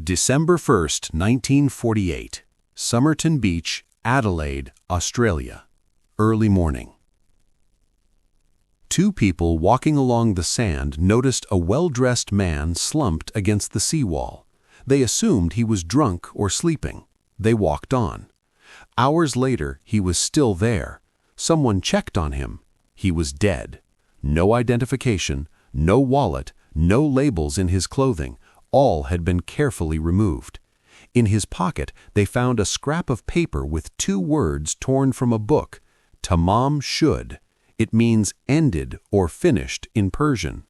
December 1st, 1948. Somerton Beach, Adelaide, Australia. Early morning. Two people walking along the sand noticed a well-dressed man slumped against the seawall. They assumed he was drunk or sleeping. They walked on. Hours later, he was still there. Someone checked on him. He was dead. No identification, no wallet, no labels in his clothing. All had been carefully removed. In his pocket, they found a scrap of paper with two words torn from a book, Tamám Shud. It means ended or finished in Persian.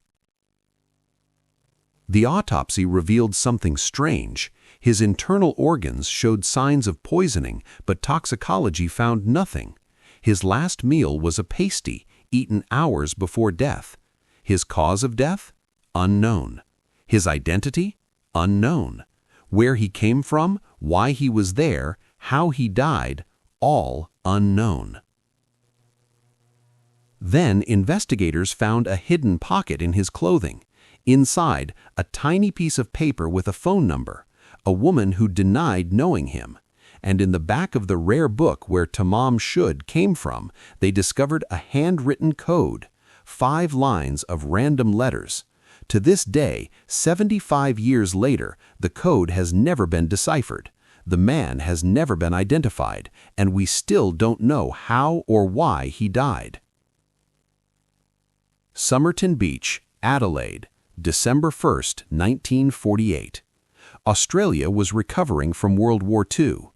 The autopsy revealed something strange. His internal organs showed signs of poisoning, but toxicology found nothing. His last meal was a pasty, eaten hours before death. His cause of death? Unknown. His identity? Unknown. Where he came from, why he was there, how he died, all unknown. Then investigators found a hidden pocket in his clothing. Inside, a tiny piece of paper with a phone number, a woman who denied knowing him. And in the back of the rare book where Tamám Shud came from, they discovered a handwritten code, 5 lines of random letters. To this day, 75 years later, the code has never been deciphered. The man has never been identified, and we still don't know how or why he died. Somerton Beach, Adelaide, December 1st, 1948. Australia was recovering from World War II.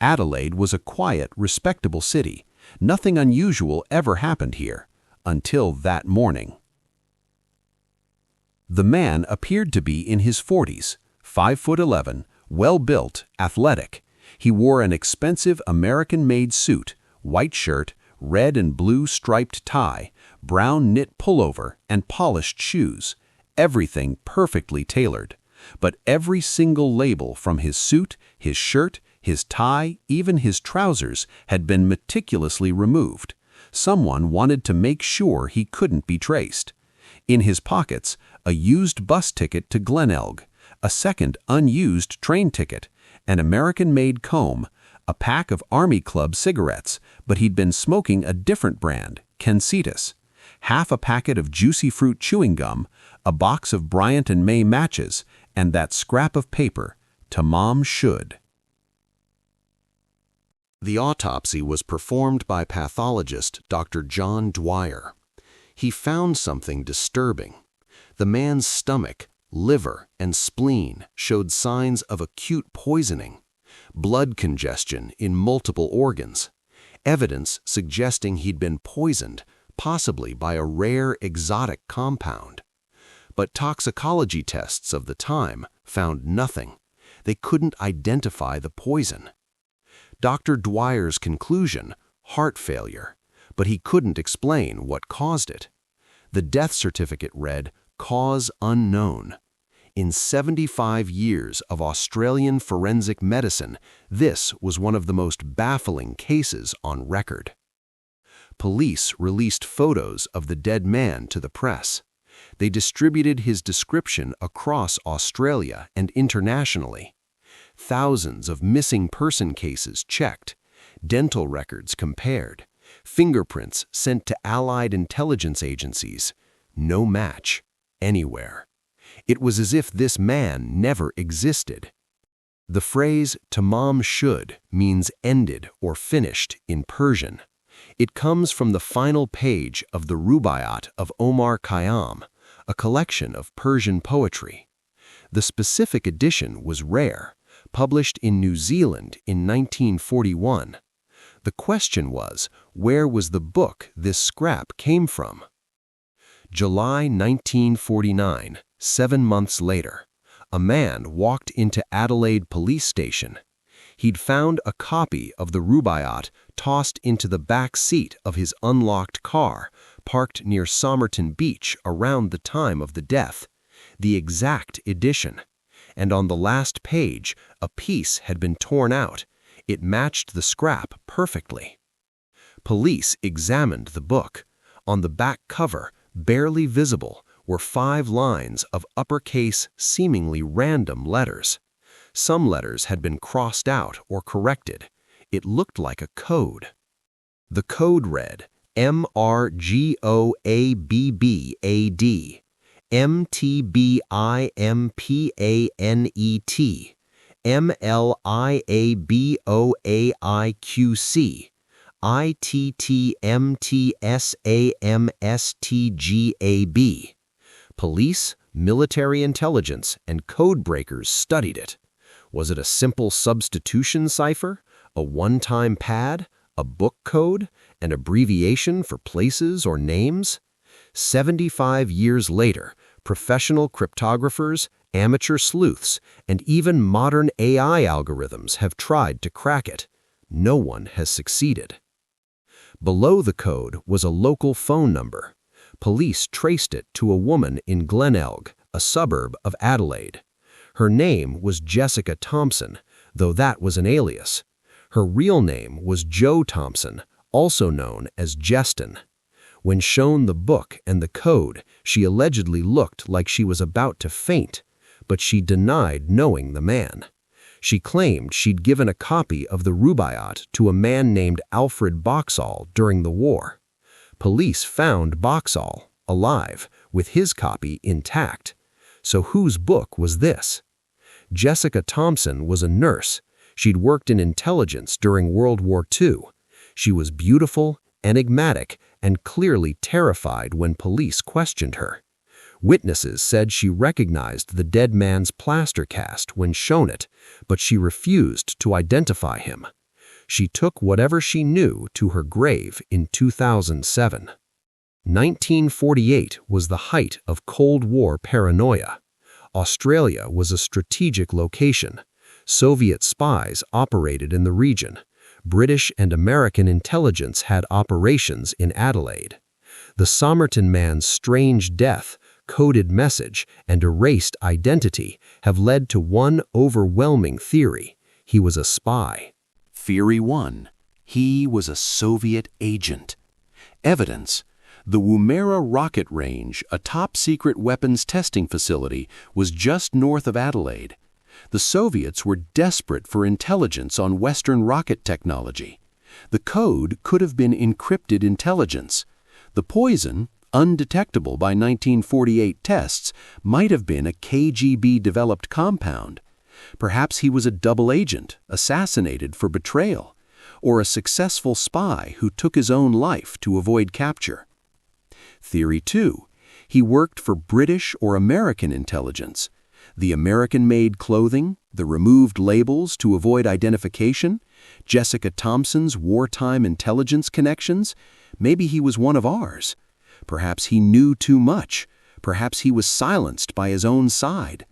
Adelaide was a quiet, respectable city. Nothing unusual ever happened here, until that morning. The man appeared to be in his 40s, 5'11", well-built, athletic. He wore an expensive American-made suit, white shirt, red and blue striped tie, brown knit pullover, and polished shoes. Everything perfectly tailored. But every single label from his suit, his shirt, his tie, even his trousers, had been meticulously removed. Someone wanted to make sure he couldn't be traced. In his pockets, a used bus ticket to Glenelg, a second unused train ticket, an American-made comb, a pack of Army Club cigarettes, but he'd been smoking a different brand, Kensitas, half a packet of juicy fruit chewing gum, a box of Bryant & May matches, and that scrap of paper, Tamám Shud. The autopsy was performed by pathologist Dr. John Dwyer. He found something disturbing. The man's stomach, liver, and spleen showed signs of acute poisoning, blood congestion in multiple organs, evidence suggesting he'd been poisoned, possibly by a rare exotic compound. But toxicology tests of the time found nothing. They couldn't identify the poison. Dr. Dwyer's conclusion, heart failure, but he couldn't explain what caused it. The death certificate read, cause unknown. In 75 years of Australian forensic medicine, this was one of the most baffling cases on record. Police released photos of the dead man to the press. They distributed his description across Australia and internationally. Thousands of missing person cases checked, dental records compared, fingerprints sent to allied intelligence agencies. No match anywhere. It was as if this man never existed. The phrase Tamám Shud means ended or finished in Persian. It comes from the final page of the Rubaiyat of Omar Khayyam, a collection of Persian poetry. The specific edition was rare, published in New Zealand in 1941. The question was, where was the book this scrap came from? July 1949, 7 months later, a man walked into Adelaide police station. He'd found a copy of the Rubaiyat tossed into the back seat of his unlocked car, parked near Somerton Beach around the time of the death, the exact edition. And on the last page, a piece had been torn out. It matched the scrap perfectly. Police examined the book. On the back cover, barely visible, were 5 lines of uppercase, seemingly random letters. Some letters had been crossed out or corrected. It looked like a code. The code read MRGOABBAD, MTBIMPANET, MLIABOAIQC, ITTMTSAMSTGAB. Police, military intelligence, and code breakers studied it. Was it a simple substitution cipher, a one-time pad, a book code, an abbreviation for places or names? 75 years later, professional cryptographers, amateur sleuths, and even modern AI algorithms have tried to crack it. No one has succeeded. Below the code was a local phone number. Police traced it to a woman in Glenelg, a suburb of Adelaide. Her name was Jessica Thompson, though that was an alias. Her real name was Jo Thompson, also known as Jeston. When shown the book and the code, she allegedly looked like she was about to faint, but she denied knowing the man. She claimed she'd given a copy of the Rubaiyat to a man named Alfred Boxall during the war. Police found Boxall, alive, with his copy intact. So whose book was this? Jessica Thompson was a nurse. She'd worked in intelligence during World War II. She was beautiful, enigmatic, and clearly terrified when police questioned her. Witnesses said she recognized the dead man's plaster cast when shown it, but she refused to identify him. She took whatever she knew to her grave in 2007. 1948 was the height of Cold War paranoia. Australia was a strategic location. Soviet spies operated in the region. British and American intelligence had operations in Adelaide. The Somerton Man's strange death, coded message, and erased identity have led to one overwhelming theory: he was a spy. Theory 1. He was a Soviet agent. Evidence: the Woomera rocket range, a top-secret weapons testing facility, was just north of Adelaide. The Soviets were desperate for intelligence on Western rocket technology. The code could have been encrypted intelligence. The poison, undetectable by 1948 tests, might have been a KGB-developed compound. Perhaps he was a double agent, assassinated for betrayal, or a successful spy who took his own life to avoid capture. Theory 2. He worked for British or American intelligence. The American-made clothing, the removed labels to avoid identification, Jessica Thompson's wartime intelligence connections. Maybe he was one of ours. Perhaps he knew too much. Perhaps he was silenced by his own side.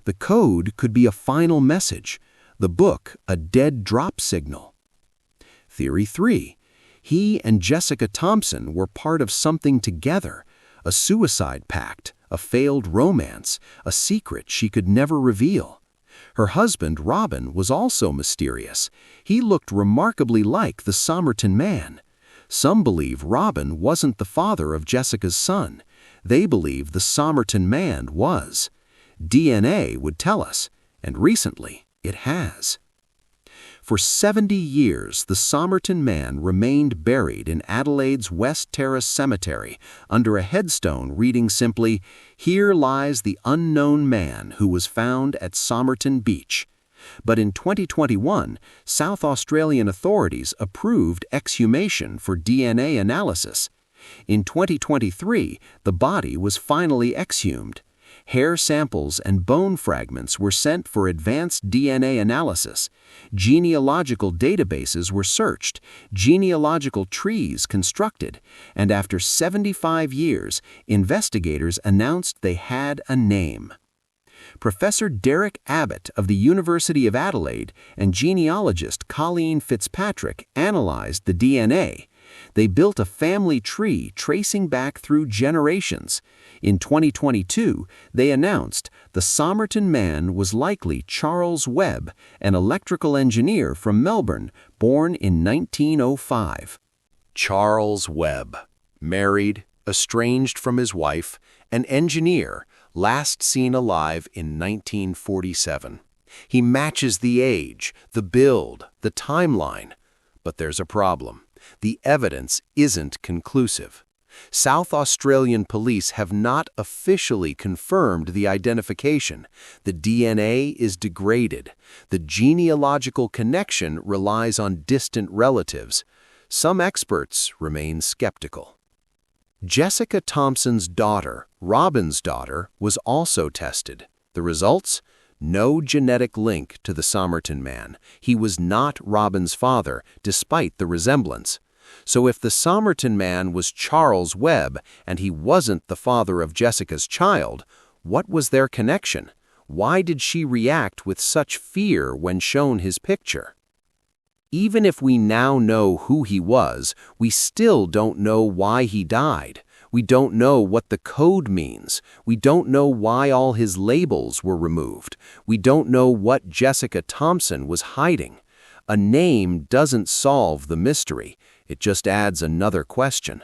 The code could be a final message. The book, a dead drop signal. Theory 3. He and Jessica Thompson were part of something together, a suicide pact, a failed romance, a secret she could never reveal. Her husband, Robin, was also mysterious. He looked remarkably like the Somerton Man. Some believe Robin wasn't the father of Jessica's son. They believe the Somerton Man was. DNA would tell us, and recently it has. For 70 years, the Somerton Man remained buried in Adelaide's West Terrace Cemetery under a headstone reading simply, "Here lies the unknown man who was found at Somerton Beach." But in 2021, South Australian authorities approved exhumation for DNA analysis. In 2023, the body was finally exhumed. Hair samples and bone fragments were sent for advanced DNA analysis. Genealogical databases were searched, genealogical trees constructed, and after 75 years, investigators announced they had a name. Professor Derek Abbott of the University of Adelaide and genealogist Colleen Fitzpatrick analyzed the DNA. They built a family tree tracing back through generations. In 2022, they announced the Somerton Man was likely Charles Webb, an electrical engineer from Melbourne, born in 1905. Charles Webb, married, estranged from his wife, an engineer, last seen alive in 1947. He matches the age, the build, the timeline. But there's a problem. The evidence isn't conclusive. South Australian police have not officially confirmed the identification. The DNA is degraded. The genealogical connection relies on distant relatives. Some experts remain skeptical. Jessica Thompson's daughter, Robin's daughter, was also tested. The results? No genetic link to the Somerton Man. He was not Robin's father, despite the resemblance. So if the Somerton Man was Charles Webb and he wasn't the father of Jessica's child, what was their connection? Why did she react with such fear when shown his picture? Even if we now know who he was, we still don't know why he died. We don't know what the code means. We don't know why all his labels were removed. We don't know what Jessica Thompson was hiding. A name doesn't solve the mystery. It just adds another question.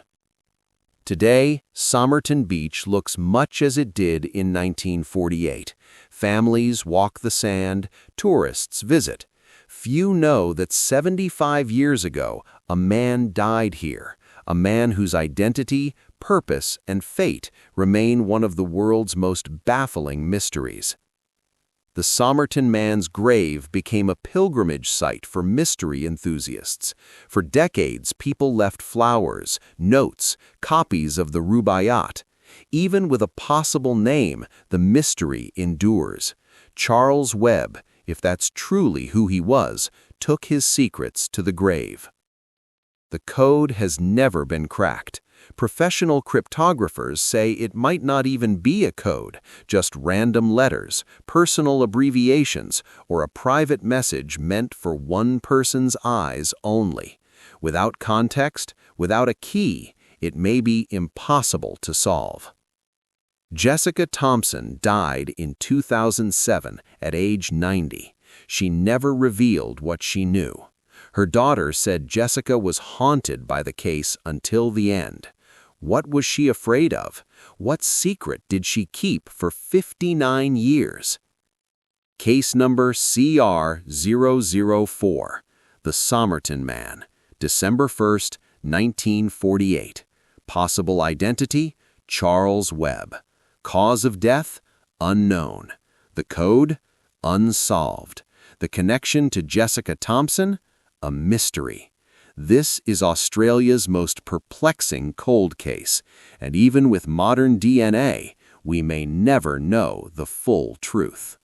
Today, Somerton Beach looks much as it did in 1948. Families walk the sand, tourists visit. Few know that 75 years ago, a man died here, a man whose identity, purpose, and fate remain one of the world's most baffling mysteries. The Somerton Man's grave became a pilgrimage site for mystery enthusiasts. For decades, people left flowers, notes, copies of the Rubaiyat. Even with a possible name, the mystery endures. Charles Webb, if that's truly who he was, took his secrets to the grave. The code has never been cracked. Professional cryptographers say it might not even be a code, just random letters, personal abbreviations, or a private message meant for one person's eyes only. Without context, without a key, it may be impossible to solve. Jessica Thompson died in 2007 at age 90. She never revealed what she knew. Her daughter said Jessica was haunted by the case until the end. What was she afraid of? What secret did she keep for 59 years? Case number CR004, The Somerton Man, December 1st, 1948. Possible identity, Charles Webb. Cause of death, unknown. The code, unsolved. The connection to Jessica Thompson, a mystery. This is Australia's most perplexing cold case, and even with modern DNA, we may never know the full truth.